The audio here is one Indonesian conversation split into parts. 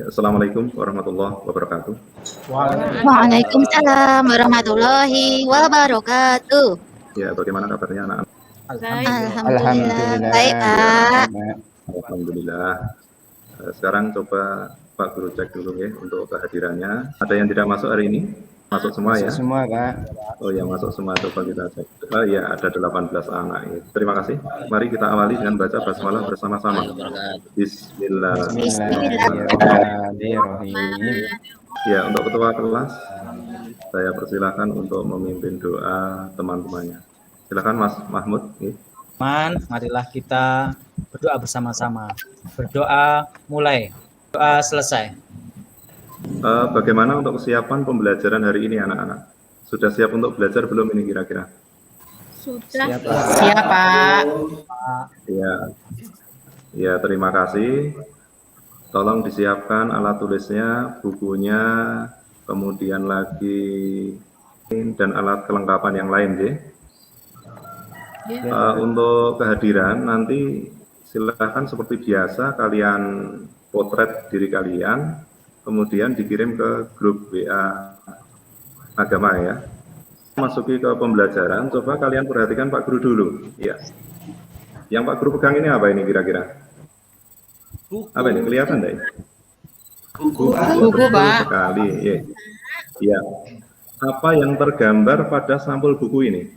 Assalamualaikum warahmatullahi wabarakatuh. Waalaikumsalam warahmatullahi wabarakatuh. Ya, bagaimana kabarnya anak-anak? Alhamdulillah. Baik, Pak. Alhamdulillah. Sekarang coba Pak Guru cek dulu ya untuk kehadirannya. Ada yang tidak masuk hari ini? Masuk semua ya? Semua, Pak. Oh ya, masuk semua. Coba kita cek. Ya, ada 18 anak ya. Terima kasih. Mari kita awali dengan baca basmalah bersama-sama. Bismillahirrahmanirrahim. Ya, untuk ketua kelas, saya persilahkan untuk memimpin doa teman-temannya. Silakan Mas Mahmud. Marilah kita berdoa bersama-sama. Berdoa mulai, doa selesai. Bagaimana untuk kesiapan pembelajaran hari ini anak-anak? Sudah siap untuk belajar belum ini kira-kira? Sudah. Siap, Pak. Ya, terima kasih. Tolong disiapkan alat tulisnya, bukunya, kemudian lagi dan alat kelengkapan yang lain ya. Untuk kehadiran nanti silakan seperti biasa kalian potret diri kalian, kemudian dikirim ke grup WA agama ya. Masuki ke pembelajaran, coba kalian perhatikan Pak Guru dulu ya. Yang Pak Guru pegang ini apa ini kira-kira? Apa ini kelihatan enggak? Buku, Pak. Sekali ya. Apa yang tergambar pada sampul buku ini?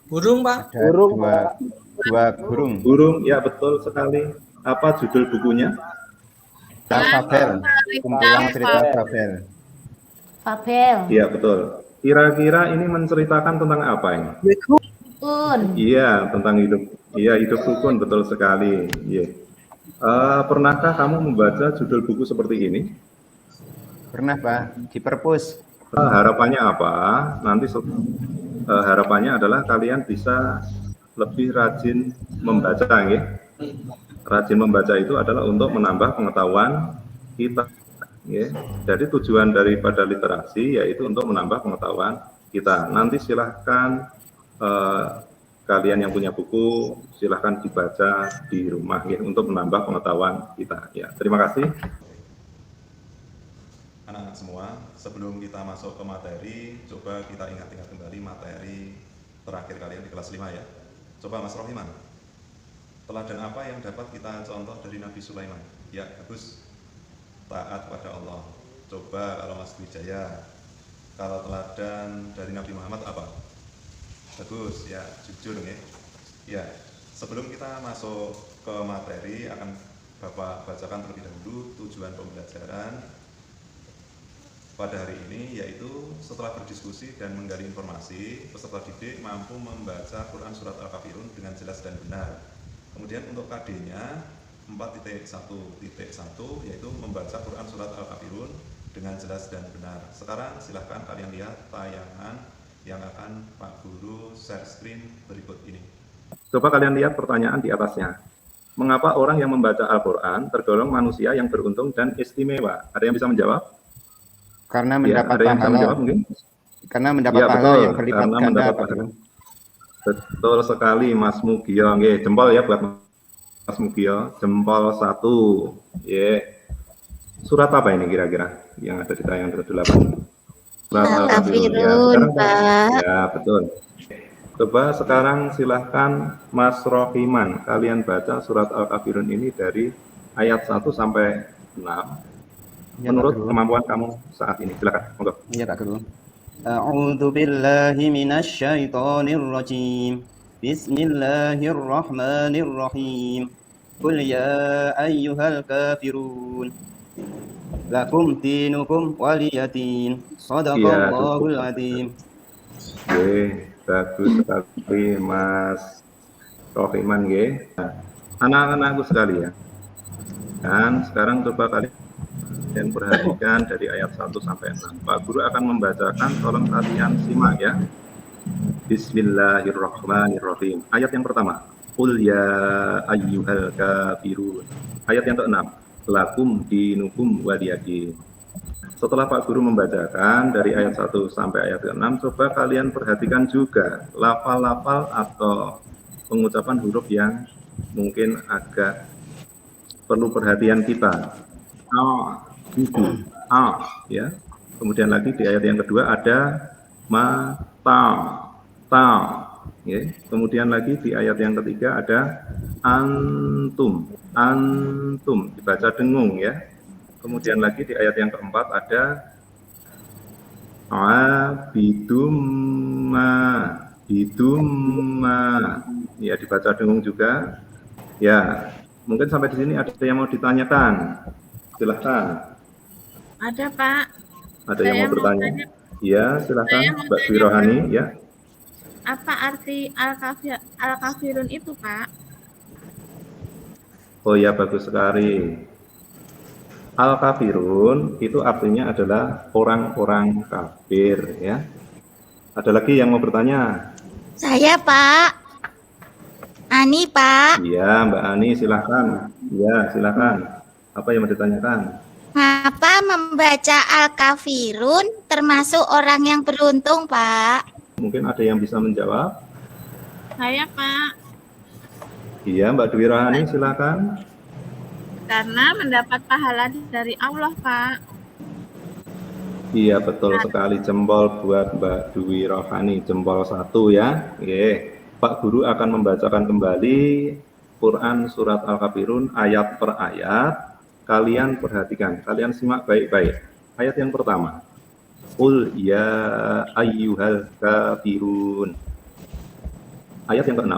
Burung, Pak. Burung, Pak. Dua burung. Burung, ya betul sekali. Apa judul bukunya? Fabel. Kumpulan cerita Fabel. Fabel. Iya betul. Kira-kira ini menceritakan tentang apa ini? Rukun. Iya, tentang hidup. Iya, hidup rukun, betul sekali. Iya. Pernahkah kamu membaca judul buku seperti ini? Pernah, Pak. Di perpus. Harapannya apa? Nanti harapannya adalah kalian bisa lebih rajin membaca, ya. Rajin membaca itu adalah untuk menambah pengetahuan kita. Ya. Jadi tujuan daripada literasi yaitu untuk menambah pengetahuan kita. Nanti silahkan kalian yang punya buku silahkan dibaca di rumah ya untuk menambah pengetahuan kita. Ya, terima kasih. Anak-anak semua, sebelum kita masuk ke materi, coba kita ingat-ingat kembali materi terakhir kalian di kelas 5 ya. Coba Mas Rohiman, teladan apa yang dapat kita contoh dari Nabi Sulaiman? Ya, bagus. Taat pada Allah. Coba kalau Mas Wijaya, kalau teladan dari Nabi Muhammad apa? Bagus, ya, jujur ya. Ya, sebelum kita masuk ke materi, akan Bapak bacakan terlebih dahulu tujuan pembelajaran pada hari ini, yaitu setelah berdiskusi dan menggali informasi, peserta didik mampu membaca Quran Surat Al-Kafirun dengan jelas dan benar. Kemudian untuk KD-nya 4.1.1 yaitu membaca Quran Surat Al-Kafirun dengan jelas dan benar. Sekarang silahkan kalian lihat tayangan yang akan Pak Guru share screen berikut ini. Coba kalian lihat pertanyaan di atasnya. Mengapa orang yang membaca Al-Quran tergolong manusia yang beruntung dan istimewa? Ada yang bisa menjawab? Karena mendapat ya, pahala. Karena mendapat pahala yang berlipat ganda. Betul sekali Mas Mugio. Jempol ya buat Mas Mugio. Jempol 1. Surat apa ini kira-kira yang ada di tayangan ke-8? Surat Al-Kafirun, Pak. Ya, betul. Coba sekarang silahkan Mas Rohiman, kalian baca surat Al-Kafirun ini dari ayat 1 sampai 6. Menurut kemampuan kamu saat ini, silakan. Monggo. Iya, Pak Guru. A'udzu billahi minasyaitonir rajim. Bismillahirrahmanirrahim. Qul ya ayyuhal kafirun. Lakum dinukum waliyadin. Shadaqallahul adzim. Bagus sekali Mas Rohiman anak-anakku sekalian. Dan sekarang coba kalian perhatikan dari ayat 1 sampai 6. Pak Guru akan membacakan, tolong kalian simak ya. Bismillahirrahmanirrahim. Ayat yang pertama, Qul ya ayyuhal kafirun. Ayat yang ke-6, Lakum dinukum waliyadin. Setelah Pak Guru membacakan dari ayat 1 sampai ayat ke-6, coba kalian perhatikan juga lafal-lafal atau pengucapan huruf yang mungkin agak perlu perhatian kita. ya. Kemudian lagi di ayat yang kedua ada mata, ya. Kemudian lagi di ayat yang ketiga ada antum, dibaca dengung ya. Kemudian lagi di ayat yang keempat ada bidumma, ya dibaca dengung juga. Ya, mungkin sampai di sini ada yang mau ditanyakan, silahkan. Ada Pak. Ada yang mau bertanya? Ya, silahkan Mbak Dwi Rohani ya. Apa arti al-kafirun itu Pak? Oh ya, bagus sekali. Al-kafirun itu artinya adalah orang-orang kafir ya. Ada lagi yang mau bertanya? Saya Pak. Ani Pak. Iya Mbak Ani silahkan. Iya silahkan. Apa yang mau ditanyakan? Apa membaca Al-Kafirun termasuk orang yang beruntung Pak? Mungkin ada yang bisa menjawab? Saya Pak. Iya Mbak Dwi Rohani silahkan. Karena mendapat pahala dari Allah Pak. Iya betul sekali, jempol buat Mbak Dwi Rohani, jempol 1 ya. Oke. Pak Guru akan membacakan kembali Quran surat Al-Kafirun ayat per ayat. Kalian perhatikan, kalian simak baik-baik. Ayat yang pertama. Qul ya ayyuhal kafirun. Ayat yang ke-6.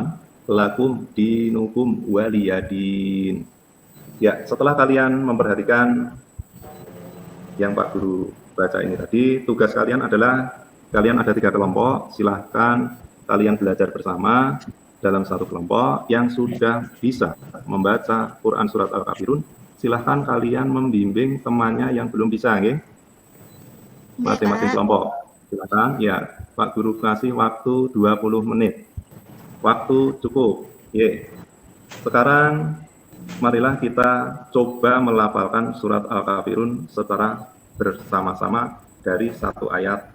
Lakum dinukum waliyadin. Ya, setelah kalian memperhatikan yang Pak Guru baca ini tadi, tugas kalian adalah kalian ada 3 kelompok, silahkan kalian belajar bersama dalam satu kelompok. Yang sudah bisa membaca Quran surat Al-Kafirun, silahkan kalian membimbing temannya yang belum bisa, nggih. Masing-masing kelompok. Silahkan, ya. Pak Guru kasih waktu 20 menit. Waktu cukup. Ye. Sekarang marilah kita coba melafalkan surat Al-Kafirun secara bersama-sama dari satu ayat.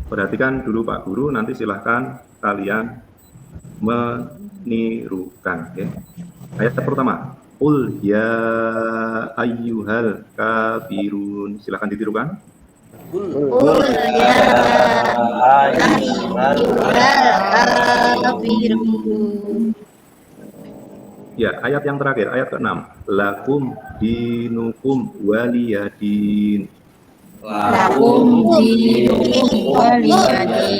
Perhatikan dulu Pak Guru, nanti silahkan kalian menirukan. Okay. Ayat pertama, Qul ya ayyuhal kafirun. Silahkan ditirukan. Qul ya ayyuhal kafirun. Ya, ayat yang terakhir, ayat ke-6. Lakum dinukum waliyadin. Lakum dinukum waliyadin.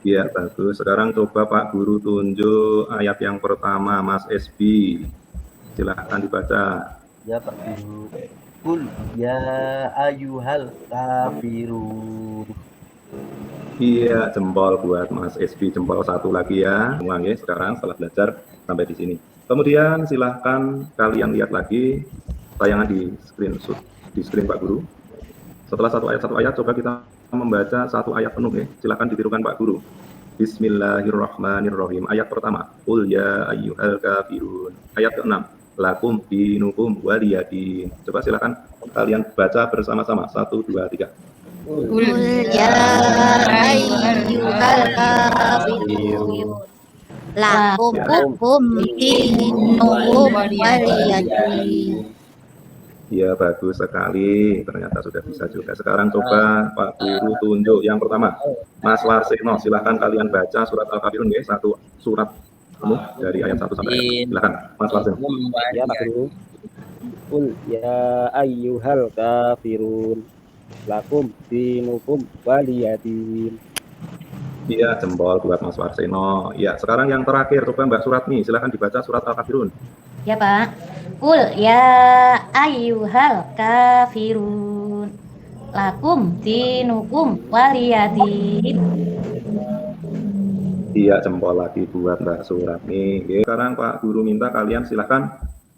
Ya, bagus. Sekarang coba Pak Guru tunjuk ayat yang pertama, Mas SB. Silahkan dibaca. Ya Pak Guru. Qul ya ayyuhal kafirun. Iya, jempol buat Mas SB, jempol 1 lagi ya. Semua ya, sekarang setelah belajar sampai di sini. Kemudian silahkan kalian lihat lagi tayangan di screen Pak Guru. Setelah satu ayat, coba kita membaca 1 ayat penuh ya. Silahkan ditirukan Pak Guru. Bismillahirrahmanirrahim. Ayat pertama, Qul ya ayyuhal kafirun. Ayat ke-6, Lakum dinukum waliyadin. Coba silahkan kalian baca bersama-sama. 1, 2, 3. Qul ya ayyuhal kafirun. Lakum dinukum waliyadin. Ya, bagus sekali. Ternyata sudah bisa juga. Sekarang coba Pak Guru tunjuk yang pertama. Mas Warseno, silahkan kalian baca surat Al-Kafirun ya. 1 surat penuh dari ayat 1 sampai ayat. Silahkan, Mas Warseno. Ya, Pak Guru. Qul ya ayyuhal kafirun. Lakum dinukum waliyadin. Iya, jempol buat Mas Warseno. Ya, sekarang yang terakhir, coba Mbak Suratmi, silahkan dibaca surat Al-Kafirun. Ya Pak. Qul ya ayyuhal kafirun. Lakum dinukum waliyadin. Iya, jempol lagi buat Mbak Suratmi. Oke, sekarang Pak Guru minta kalian silahkan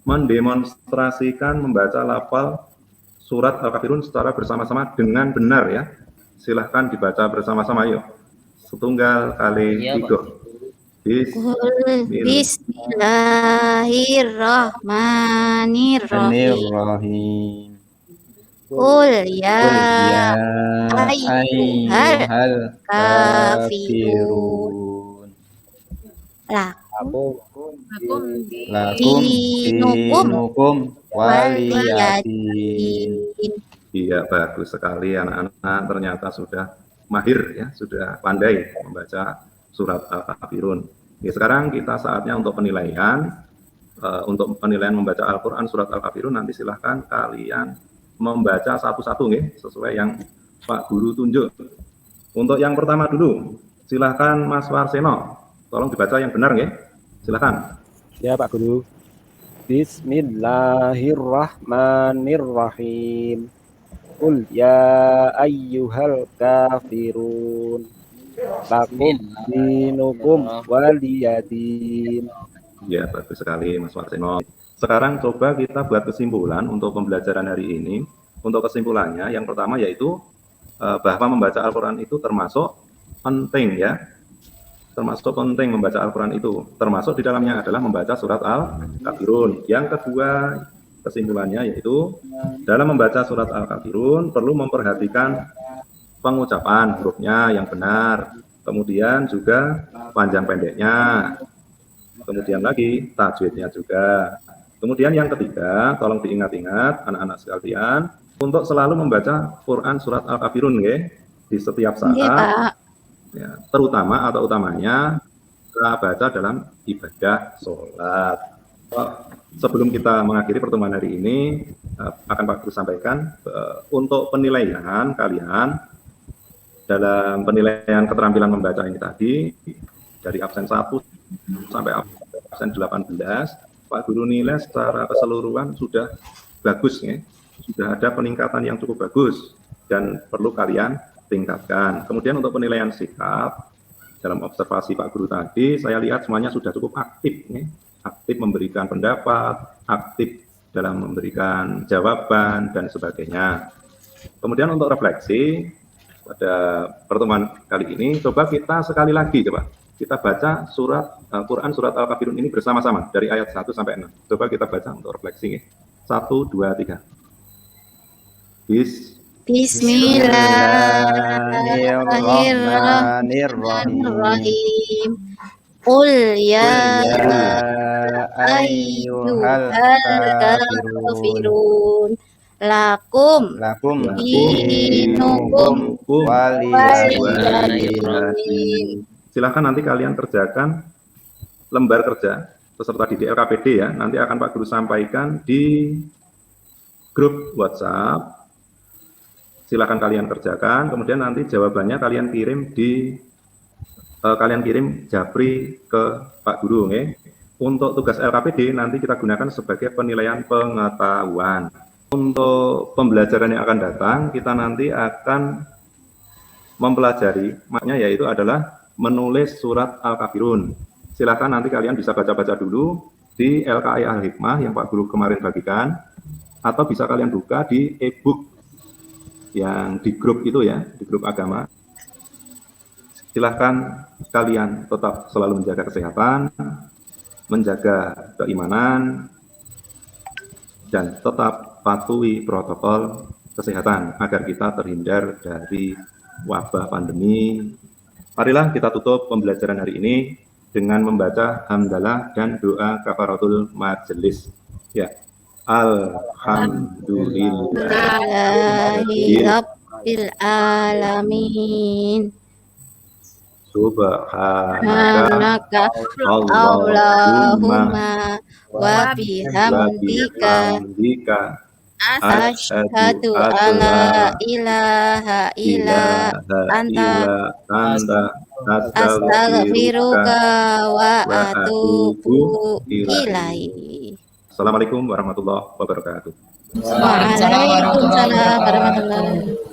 mendemonstrasikan membaca lafal surat Al-Kafirun secara bersama-sama dengan benar ya. Silahkan dibaca bersama-sama yuk. Setunggal kali 3. Bismillahirrahmanirrahim. Qul ya ayyuhal kafirun. Lakum lakum Lakum Dinukum dinukum waliyadin. waliyadin. Iya, bagus sekali anak-anak. Ternyata sudah mahir ya, sudah pandai membaca surat Al-Kafirun. Ya, sekarang kita saatnya untuk penilaian. Untuk penilaian membaca Al-Quran surat Al-Kafirun nanti silahkan kalian membaca satu-satu nih, sesuai yang Pak Guru tunjuk. Untuk yang pertama dulu, silahkan Mas Warseno, tolong dibaca yang benar nih, silahkan. Ya Pak Guru. Bismillahirrahmanirrahim. Qul ya ayyuhal kafirun. Lakum dinukum waliyadin. Ya, bagus sekali Mas Warseno. Sekarang coba kita buat kesimpulan untuk pembelajaran hari ini. Untuk kesimpulannya, yang pertama yaitu bahwa membaca Al-Quran itu termasuk penting ya. Termasuk penting membaca Al-Quran itu. Termasuk di dalamnya adalah membaca surat Al-Kafirun. Yang kedua, kesimpulannya yaitu dalam membaca surat Al-Kafirun perlu memperhatikan pengucapan hurufnya yang benar. Kemudian juga panjang pendeknya. Kemudian lagi tajwidnya juga. Kemudian yang ketiga, tolong diingat-ingat anak-anak sekalian untuk selalu membaca Quran surat Al-Kafirun ya, di setiap saat. Iya, Pak. Ya, terutama atau utamanya kita baca dalam ibadah sholat. Sebelum kita mengakhiri pertemuan hari ini, akan Pak Guru sampaikan untuk penilaian kalian dalam penilaian keterampilan membaca ini tadi dari absen 1 sampai absen 18, Pak Guru nilai secara keseluruhan sudah bagus ya. Sudah ada peningkatan yang cukup bagus dan perlu kalian tingkatkan. Kemudian untuk penilaian sikap dalam observasi Pak Guru tadi, saya lihat semuanya sudah cukup aktif ya. Aktif memberikan pendapat, aktif dalam memberikan jawaban dan sebagainya. Kemudian untuk refleksi pada pertemuan kali ini, coba kita sekali lagi kita baca surat Al-Quran surat Al-Kafirun ini bersama-sama dari ayat 1 sampai 6. Coba kita baca untuk refleksi. 1, 2, 3. Bismillahirrahmanirrahim. Qul ya ayyuhal kafirun. Lakum dinukum waliyadin. Silakan nanti kalian kerjakan lembar kerja peserta didik LKPD ya. Nanti akan Pak Guru sampaikan di grup WhatsApp. Silakan kalian kerjakan. Kemudian nanti jawabannya kalian kirim japri ke Pak Guru ya. Untuk tugas LKPD nanti kita gunakan sebagai penilaian pengetahuan. Untuk pembelajaran yang akan datang kita nanti akan mempelajari maknanya yaitu adalah menulis surat Al-Kafirun. Silakan nanti kalian bisa baca-baca dulu di LKI Al-Hikmah yang Pak Guru kemarin bagikan, atau bisa kalian buka di e-book yang di grup itu ya, di grup agama. Silakan kalian tetap selalu menjaga kesehatan, menjaga keimanan, dan tetap patuhi protokol kesehatan agar kita terhindar dari wabah pandemi. Marilah kita tutup pembelajaran hari ini dengan membaca hamdalah dan doa kafaratul majelis. Ya. Alhamdulillahirabbil alamin. Subhanaka Allahumma wa bihamdika asyhadu alla ilaha illa anta astaghfiruka wa atubu ilaik. Assalamualaikum warahmatullahi wabarakatuh. Waalaikumsalam warahmatullahi wabarakatuh.